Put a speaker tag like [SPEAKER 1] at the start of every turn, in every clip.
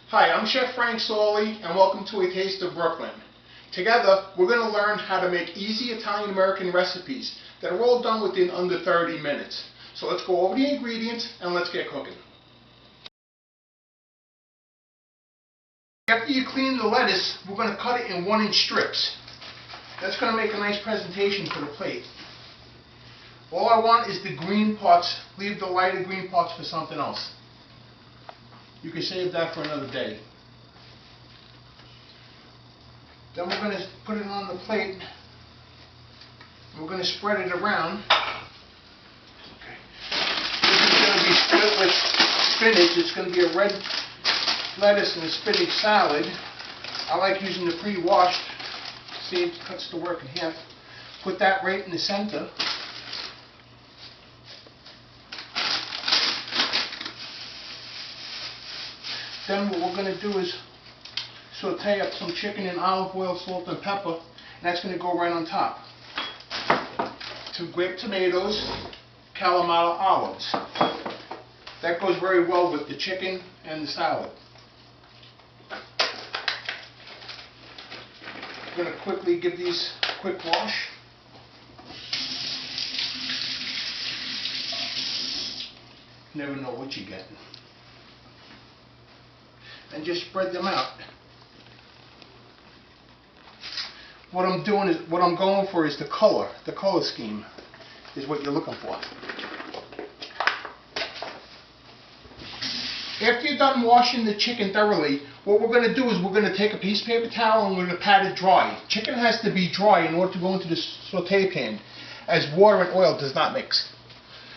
[SPEAKER 1] Hi, I'm Chef Frank Solli, and welcome to A Taste of Brooklyn. Together, we're going to learn how to make easy Italian-American recipes that are all done within under 30 minutes. So let's go over the ingredients and let's get cooking. After you clean the lettuce, we're going to cut it in 1-inch strips. That's going to make a nice presentation for the plate. All I want is the green parts. Leave the lighter green parts for something else. You can save that for another day. Then we're going to put it on the plate. We're going to spread it around. Okay. This is going to be split with spinach. It's going to be a red lettuce and a spinach salad. I like using the pre-washed. See, it cuts the work in half. Put that right in the center. Then what we're going to do is saute up some chicken in olive oil, salt, and pepper, and that's going to go right on top. 2 grape tomatoes, Kalamata olives. That goes very well with the chicken and the salad. I'm going to quickly give these a quick wash. You never know what you get. And just spread them out. What I'm going for is the color. The color scheme is what you're looking for. After you're done washing the chicken thoroughly, what we're going to do is we're going to take a piece of paper towel and we're going to pat it dry. Chicken has to be dry in order to go into the saute pan, as water and oil does not mix.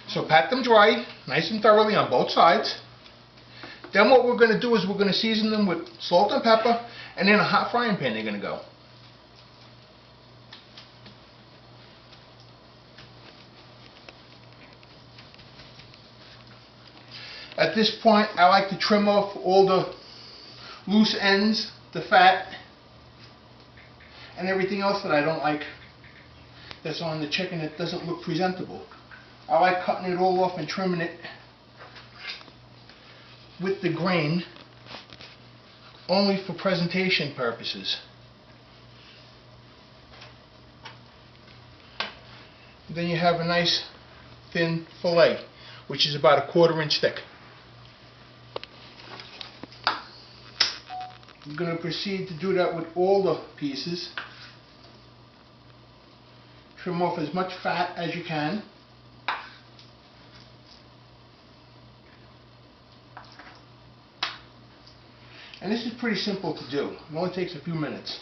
[SPEAKER 1] So pat them dry, nice and thoroughly on both sides. Then what we're going to do is we're going to season them with salt and pepper, and in a hot frying pan they're going to go. At this point, I like to trim off all the loose ends, the fat, and everything else that I don't like that's on the chicken that doesn't look presentable. I like cutting it all off and trimming it with the grain only for presentation purposes. Then you have a nice thin fillet, which is about a 1/4 inch thick. I'm going to proceed to do that with all the pieces. Trim off as much fat as you can. And this is pretty simple to do. It only takes a few minutes.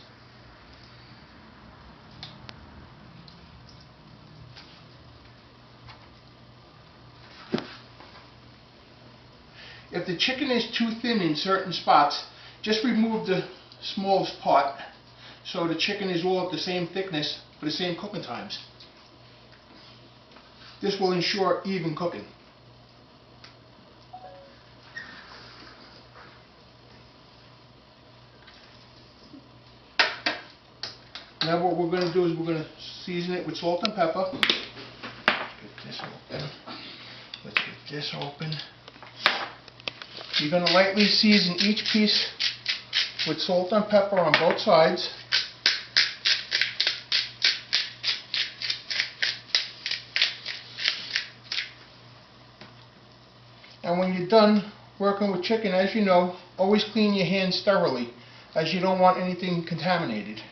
[SPEAKER 1] If the chicken is too thin in certain spots, just remove the smallest part so the chicken is all at the same thickness for the same cooking times. This will ensure even cooking. Now what we're going to do is we're going to season it with salt and pepper. Let's get this open. Let's get this open. You're going to lightly season each piece with salt and pepper on both sides. And when you're done working with chicken, as you know, always clean your hands thoroughly, as you don't want anything contaminated.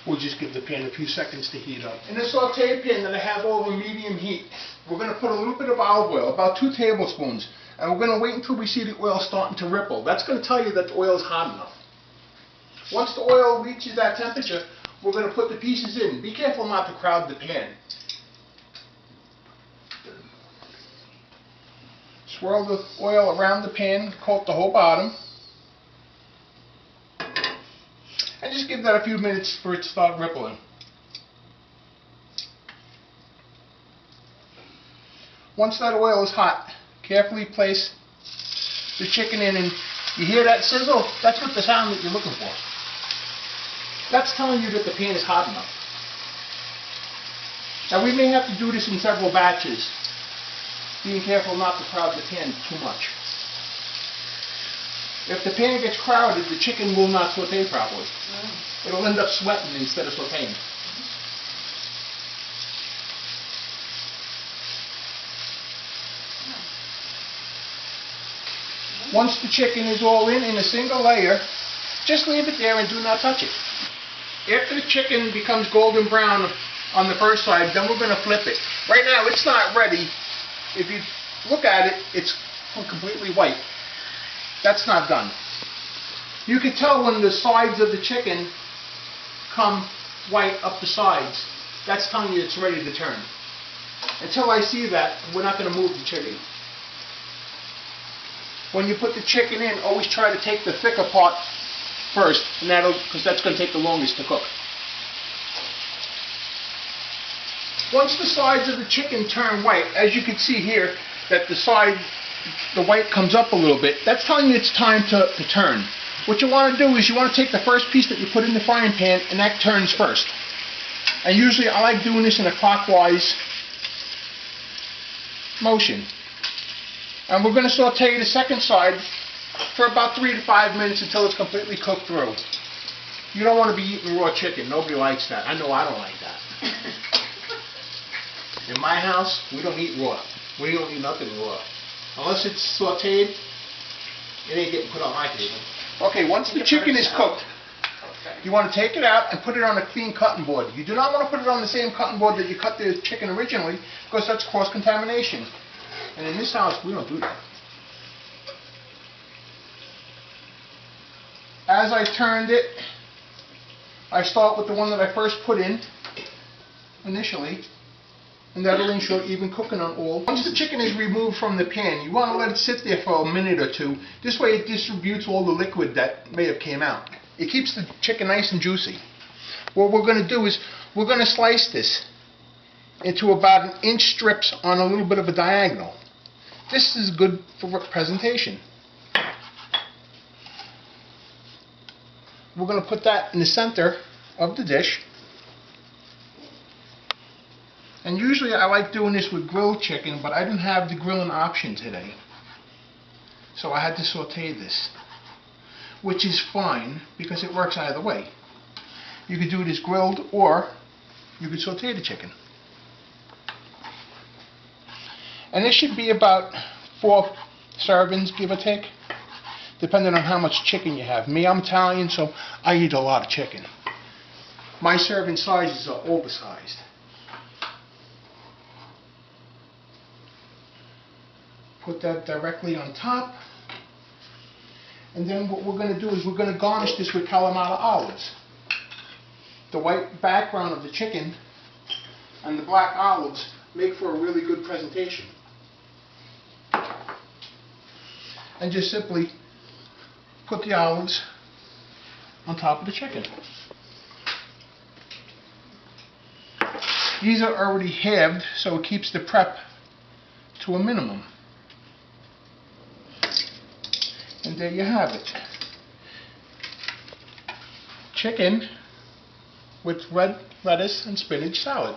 [SPEAKER 1] We'll just give the pan a few seconds to heat up. In the saute pan that I have over medium heat, we're going to put a little bit of olive oil, about 2 tablespoons, and we're going to wait until we see the oil starting to ripple. That's going to tell you that the oil is hot enough. Once the oil reaches that temperature, we're going to put the pieces in. Be careful not to crowd the pan. Swirl the oil around the pan, coat the whole bottom. And just give that a few minutes for it to start rippling. Once that oil is hot, Carefully place the chicken in, and you hear that sizzle? That's what the sound that you're looking for. That's telling you that the pan is hot enough. Now we may have to do this in several batches, being careful not to crowd the pan too much. If the pan gets crowded, the chicken will not saute properly. It'll end up sweating instead of sauteing. Once the chicken is all in a single layer, just leave it there and do not touch it. After the chicken becomes golden brown on the first side, then we're going to flip it. Right now it's not ready. If you look at it, it's completely white. That's not done. You can tell when the sides of the chicken come white up the sides. That's telling you it's ready to turn. Until I see that, we're not going to move the chicken. When you put the chicken in, always try to take the thicker part first, and because that's going to take the longest to cook. Once the sides of the chicken turn white, as you can see here, that the white comes up a little bit, that's telling you it's time to turn. What you want to do is you want to take the first piece that you put in the frying pan, and that turns first. And usually I like doing this in a clockwise motion. And we're going to saute the second side for about 3 to 5 minutes until it's completely cooked through. You don't want to be eating raw chicken. Nobody likes that. I know I don't like that. In my house, we don't eat raw. We don't eat nothing raw. Unless it's sauteed, it ain't getting put on my table. Okay, once the chicken is cooked, you want to take it out and put it on a clean cutting board. You do not want to put it on the same cutting board that you cut the chicken originally, because that's cross-contamination. And in this house, we don't do that. As I turned it, I start with the one that I first put in initially, and that'll ensure even cooking on all. Once the chicken is removed from the pan, you want to let it sit there for a minute or two. This way it distributes all the liquid that may have came out. It keeps the chicken nice and juicy. What we're going to do is we're going to slice this into about 1-inch strips on a little bit of a diagonal. This is good for presentation. We're going to put that in the center of the dish. And usually I like doing this with grilled chicken, but I didn't have the grilling option today. So I had to saute this, which is fine because it works either way. You could do it as grilled, or you could saute the chicken. And this should be about 4 servings, give or take, depending on how much chicken you have. Me, I'm Italian, so I eat a lot of chicken. My serving sizes are oversized. Put that directly on top. And then what we're going to do is we're going to garnish this with Kalamata olives. The white background of the chicken and the black olives make for a really good presentation. And just simply put the olives on top of the chicken. These are already halved, so it keeps the prep to a minimum. And there you have it. Chicken with red lettuce and spinach salad.